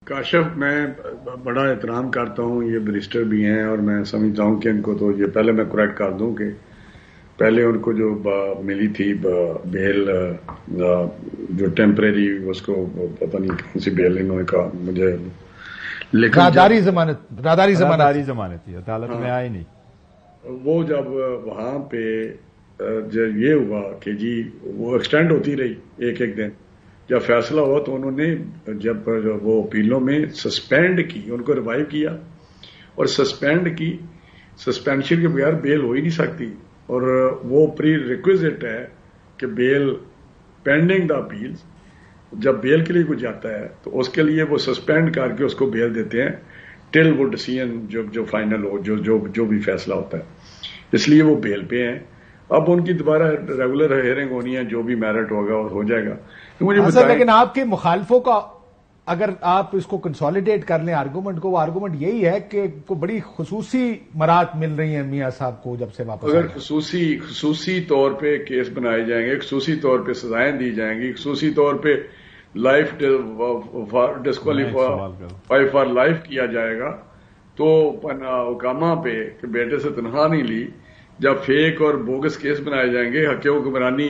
کاشف میں بڑا احترام کرتا ہوں، یہ بریسٹر بھی ہیں اور میں سمجھتا ہوں کہ ان کو تو یہ پہلے میں کریکٹ کر دوں کہ پہلے ان کو جو ملی تھی بیل جو ٹیمپریری، اس کو پتہ نہیں کون سی بیل انہوں نے کہا مجھے، لیکن راداری ضمانت تھی، عدالت میں آئی نہیں. وہ جب وہاں پہ جب یہ ہوا کہ جی وہ ایکسٹینڈ ہوتی رہی ایک ایک دن، جب فیصلہ ہوا تو انہوں نے جب وہ اپیلوں میں سسپینڈ کی، ان کو ریوائیو کیا اور سسپینڈ کی، سسپینشن کے بغیر بیل ہو ہی نہیں سکتی، اور وہ پری ریکویزٹ ہے کہ بیل پینڈنگ دا اپیلز، جب بیل کے لیے کوئی جاتا ہے تو اس کے لیے وہ سسپینڈ کر کے اس کو بیل دیتے ہیں ٹل وہ ڈیسیژن جو فائنل ہو، جو بھی فیصلہ ہوتا ہے، اس لیے وہ بیل پہ ہیں. اب ان کی دوبارہ ریگولر ہیئرنگ ہونی ہے، جو بھی میرٹ ہوگا اور ہو جائے گا. لیکن آپ کے مخالفوں کا اگر آپ اس کو کنسالیڈیٹ کر لیں آرگومنٹ کو، وہ آرگومنٹ یہی ہے کہ کوئی بڑی خصوصی مراد مل رہی ہیں میاں صاحب کو جب سے واپس. اگر خصوصی طور پہ کیس بنائے جائیں گے، خصوصی طور پہ سزائیں دی جائیں گی، خصوصی طور پہ لائف ڈسکوالیفائی فار لائف کیا جائے گا، تو حکامہ پہ کہ بیٹے سے تنخواہ نہیں لی، جب فیک اور بوگس کیس بنائے جائیں گے، حق حکمرانی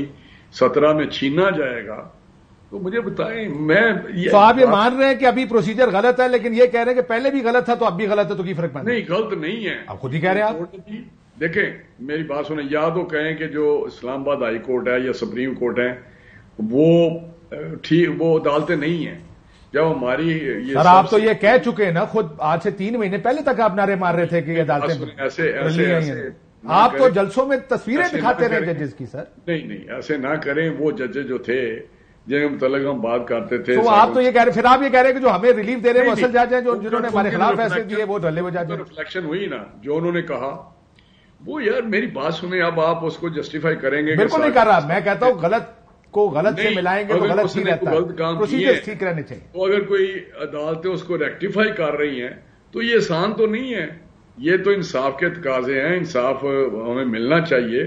17 میں چھینا جائے گا، تو مجھے بتائیں. تو آپ یہ مان رہے ہیں کہ ابھی پروسیجر غلط ہے، لیکن یہ کہہ رہے ہیں کہ پہلے بھی غلط تھا تو اب بھی غلط ہے، تو کی فرق پڑتا ہے؟ نہیں، غلط نہیں ہے، آپ خود ہی کہہ رہے ہیں. آپ دیکھیں میری بات سنیں، یا تو کہیں کہ جو اسلام آباد ہائی کورٹ ہے یا سپریم کورٹ ہے وہ عدالتیں نہیں ہیں. جب ہماری سر آپ تو یہ کہہ چکے ہیں نا خود، آج سے 3 مہینے پہلے تک آپ نعرے مار رہے تھے کہ یہ عدالتیں ایسے آپ تو جلسوں میں تصویریں دکھاتے رہے ججز کی. سر نہیں ایسے نہ کریں. وہ ججز جو تھے جن کے متعلق ہم بات کرتے تھے، تو آپ تو یہ کہہ رہے، پھر آپ یہ کہہ رہے ہیں کہ جو ہمیں ریلیف دے رہے ہیں وہ اصل جج ہیں، جنہوں نے ہمارے خلاف فیصلے دیے وہ ڈھلے ہوئے جج ہیں. ریفلیکشن ہوئی نا جو انہوں نے کہا وہ. یار میری بات سنیں، اب آپ اس کو جسٹیفائی کریں گے؟ بالکل نہیں کر رہا، میں کہتا ہوں غلط کو غلط سے ملائیں گے تو غلط نہیں رہتا، پروسیجر ٹھیک رہنے چاہیے. تو اگر کوئی عدالتیں اس کو ریکٹیفائی کر رہی ہیں تو یہ آسان تو نہیں ہے. یہ تو انصاف کے تقاضے ہیں، انصاف ہمیں ملنا چاہیے.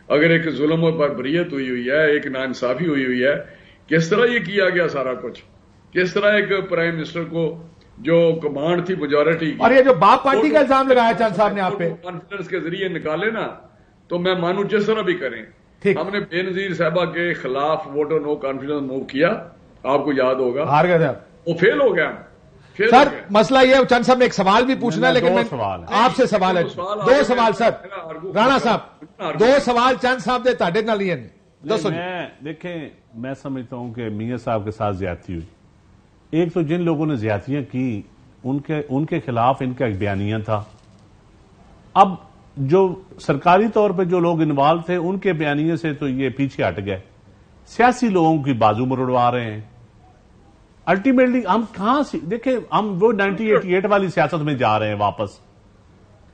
اگر ایک ظلم اور بربریت ہوئی ہے، ایک ناانصافی ہوئی ہے، کس طرح یہ کیا گیا سارا کچھ؟ کس طرح ایک پرائم منسٹر کو جو کمانڈ تھی میجورٹی، اور یہ جو باپ پارٹی کا الزام لگایا چاند صاحب نے آپ پہ، کانفیڈنس کے ذریعے نکالے نا، تو میں مانوں جس طرح بھی کریں. ہم نے بے نظیر صاحبہ کے خلاف ووٹ اور نو کانفیڈنس موو کیا، آپ کو یاد ہوگا، ہار گئے تھے، وہ فیل ہو گیا. سر مسئلہ یہ ہے، چند صاحب نے ایک سوال بھی پوچھنا ہے، لیکن آپ سے سوال ہے، 2 سوال. سر رانا صاحب 2 سوال چند صاحب دے تاڑے نہ لیے. دیکھیں میں سمجھتا ہوں کہ میاں صاحب کے ساتھ زیادتی ہوئی. ایک تو جن لوگوں نے زیادتیاں کی ان کے خلاف ان کا ایک بیانیہ تھا. اب جو سرکاری طور پہ جو لوگ انوالو تھے ان کے بیانیے سے تو یہ پیچھے ہٹ گئے، سیاسی لوگوں کی بازو مروڑوا رہے ہیں. الٹیمیٹلی ہم کہاں سے دیکھیں، ہم وہ 1988 والی سیاست میں جا رہے ہیں واپس،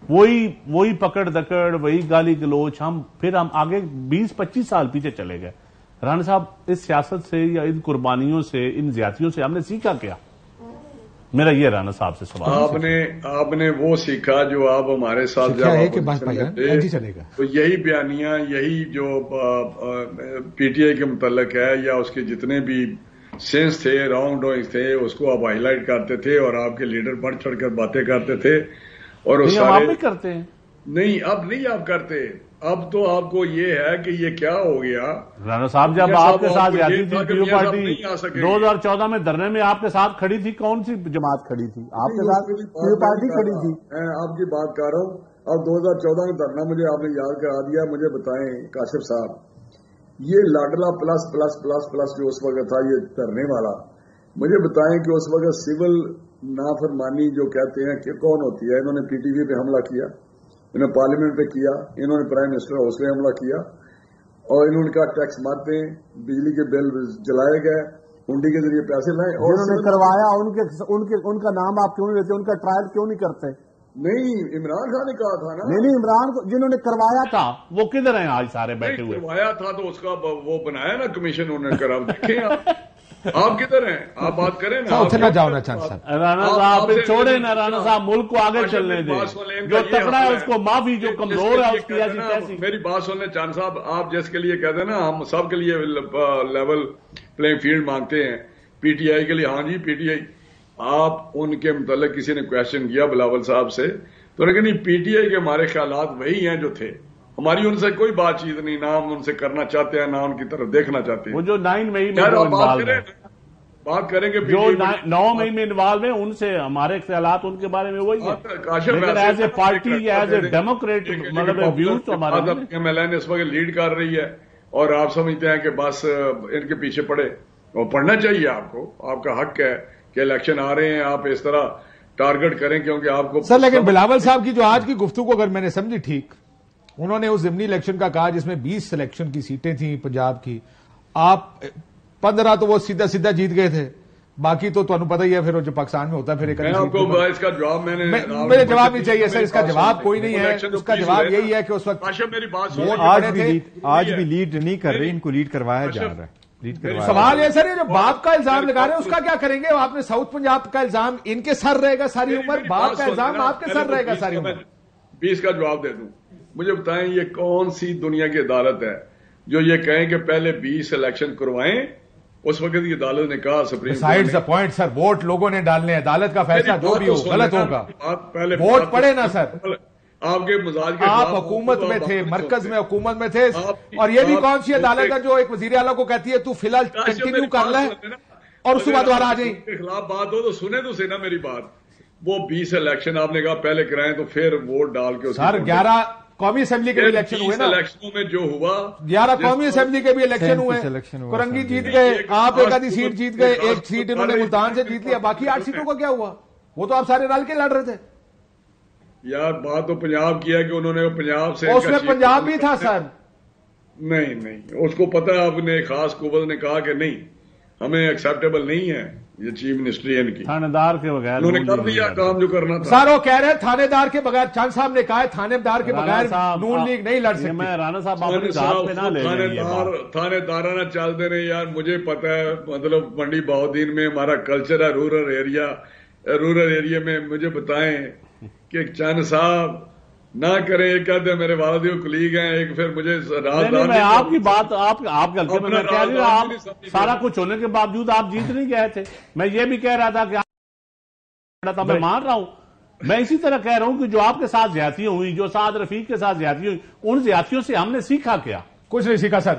وہی پکڑ دکڑ، وہی گالی گلوچ. پھر ہم آگے 20-25 سال پیچھے چلے گئے. رانا صاحب اس سیاست سے یا ان قربانیوں سے، ان زیادتیوں سے ہم نے سیکھا کیا؟ میرا یہ رانا صاحب سے سوال. آپ نے وہ سیکھا جو آپ ہمارے ساتھ تو یہی بیانیہ، یہی جو پی ٹی آئی کے متعلق ہے یا اس کے جتنے بھی سینس تھے، رانگ ڈوئنگز تھے، اس کو آپ ہائی لائٹ کرتے تھے اور آپ کے لیڈر بڑھ چڑھ کر باتیں کرتے تھے. اور آپ بھی کرتے ہیں؟ نہیں، اب نہیں آپ کرتے. اب تو آپ کو یہ ہے کہ یہ کیا ہو گیا رانا صاحب. جب آپ کے ساتھ جاتی تھی پیو پارٹی 2014 میں دھرنے میں آپ کے ساتھ کھڑی تھی، کون سی جماعت کھڑی تھی آپ کے ساتھ؟ پیو پارٹی کھڑی تھی. میں آپ کی بات کر رہا ہوں. اب 2014 میں دھرنا مجھے آپ نے یاد کرا دیا. مجھے بتائیں کاشف صاحب، یہ لاڈلا پلس پلس پلس پلس جو اس وقت تھا یہ دھرنے والا، مجھے بتائیں کہ اس وقت سول نافرمانی جو کہتے ہیں کہ کون ہوتی ہے؟ انہوں نے پی ٹی وی پہ حملہ کیا، انہوں نے پارلیمنٹ پہ کیا، انہوں نے پرائم منسٹر ہاؤس پہ حملہ کیا، اور انہوں نے کہا ٹیکس مارتے ہیں، بجلی کے بل جلائے گئے، ہنڈی کے ذریعے پیسے لائے. اور انہوں نے کروایا، ان کا نام آپ کیوں نہیں لیتے؟ ان کا ٹرائل کیوں نہیں کرتے؟ نہیں، عمران خان نے کہا تھا نا. نہیں، عمران کو جنہوں نے کروایا تھا وہ کدھر ہیں آج سارے بیٹھے ہوئے؟ کروایا تھا تو اس کا وہ بنایا نا کمیشن انہوں نے کرا. دیکھیں آپ کدھر ہیں؟ آپ بات کریں نا. اتنا جاؤ نا چند صاحب. رانا صاحب چھوڑے نا، رانا صاحب ملک کو آگے چلنے دیں. جو تکڑا ہے اس کو معافی، جو کمزور ہے اس کی ایسی تیسی. میری بات سن لیں چاند صاحب، آپ جس کے لیے کہتے ہیں نا ہم سب کے لیے لیول پلینگ فیلڈ مانگتے ہیں، پی ٹی آئی کے لیے ہاں جی پی ٹی آئی، آپ ان کے متعلق کسی نے کوشچن کیا بلاول صاحب سے تو انہوں نے کہا نہیں پی ٹی آئی کے ہمارے خیالات وہی ہیں جو تھے, ہماری ان سے کوئی بات چیت نہیں, نہ ہم ان سے کرنا چاہتے ہیں نہ ان کی طرف دیکھنا چاہتے ہیں. وہ جو 9 مئی میں بات کریں گے جو 9 مئی میں انوالو ہیں ان سے ہمارے خیالات ان کے بارے میں وہی ہیں, لیکن as a party as a Democrat مطلب ویوز تو ہمارے ایم ایل این اس وقت لیڈ کر رہی ہے اور آپ سمجھتے ہیں کہ بس ان کے پیچھے پڑے, اور پڑھنا چاہیے آپ کو, آپ کا حق ہے کہ الیکشن آ رہے ہیں آپ اس طرح ٹارگٹ کریں کیونکہ آپ کو سر. لیکن بلاول صاحب کی جو آج کی گفتگو اگر میں نے سمجھی ٹھیک, انہوں نے اس ضمنی الیکشن کا کہا جس میں 20 سلیکشن کی سیٹیں تھیں پنجاب کی, آپ 15 تو وہ سیدھا سیدھا جیت گئے تھے, باقی تو تمہیں پتہ ہی ہے پھر جو پاکستان میں ہوتا ہے. پھر آپ کو اس کا جواب میرے جواب نہیں چاہیے سر, اس کا جواب کوئی نہیں ہے. اس کا جواب یہی ہے کہ اس وقت میری بات آج بھی لیڈ نہیں کر رہے, ان کو لیڈ کروایا جا رہا ہے. سوال ہے سر یہ جو باپ کا الزام لگا رہے ہیں اس کا کیا کریں گے؟ آپ نے ساؤتھ پنجاب کا الزام ان کے سر رہے گا ساری عمر, باپ کا الزام آپ کے سر رہے گا ساری عمر. 20 کا جواب دے دوں, مجھے بتائیں یہ کون سی دنیا کی عدالت ہے جو یہ کہیں کہ پہلے 20 الیکشن کروائیں؟ اس وقت کی عدالت نے کہا supreme side the point sir, vote لوگوں نے ڈالنے ہیں, عدالت کا فیصلہ جو بھی ہو غلط ہوگا, ووٹ پڑے نا سر. آپ کے مزاج کے آپ حکومت میں تھے, مرکز میں حکومت میں تھے, اور یہ بھی کون سی عدالت ہے جو ایک وزیر اعلیٰ کو کہتی ہے تو فی الحال کنٹینیو کر لیں اور اس کے بعد دوبارہ آ جائیں؟ خلاف بات ہو تو سنیں تو صحیح نا میری بات. وہ 20 الیکشن آپ نے کہا پہلے کرائیں تو پھر ووٹ ڈال کے سر 11 قومی اسمبلی کے بھی الیکشن ہوئے نا, الیکشنوں میں جو ہوا 11 قومی اسمبلی کے بھی الیکشن ہوئے, کرنگی جیت گئے, آپ ایک آدھی سیٹ جیت گئے, ایک سیٹ انہوں نے ملتان سے جیت لیا, باقی 8 سیٹوں کا کیا ہوا؟ وہ تو آپ سارے رل کے لڑ رہے تھے. یار بات تو پنجاب کی ہے کہ انہوں نے پنجاب سے, اس میں پنجاب بھی تھا سر. نہیں اس کو پتا ہے, آپ نے خاص قوت نے کہا کہ نہیں ہمیں ایکسپٹیبل نہیں ہے یہ چیف منسٹری ان کی, تھانے دار کے بغیر انہوں نے کر دیا کام جو کرنا تھا. سر وہ کہہ رہے ہیں تھانے دار کے بغیر, چاند صاحب نے کہا ہے تھانے دار کے بغیر نون لیگ نہیں لڑ سکتی. میں رانا صاحب اپنی ذات پہ نہ لے لیں, تھانے دارانہ چلتے رہے. یار مجھے پتا ہے مطلب منڈی بہودین میں ہمارا کلچر ہے, رورل ایریا میں. مجھے بتائیں کہ چند صاحب نہ کریں, ایک کہتے ہیں میرے والد کلیگ ہیں, ایک پھر مجھے میں آپ کی بات آپ کے حلقے میں کہہ رہی ہوں, آپ سارا کچھ ہونے کے باوجود آپ جیت نہیں گئے تھے. میں یہ بھی کہہ رہا تھا کہ میں مان رہا ہوں, میں اسی طرح کہہ رہا ہوں کہ جو آپ کے ساتھ زیادتیاں ہوئی, جو سعد رفیق کے ساتھ زیادتیاں ہوئی, ان زیادتیوں سے ہم نے سیکھا کیا؟ کچھ نہیں سیکھا سر.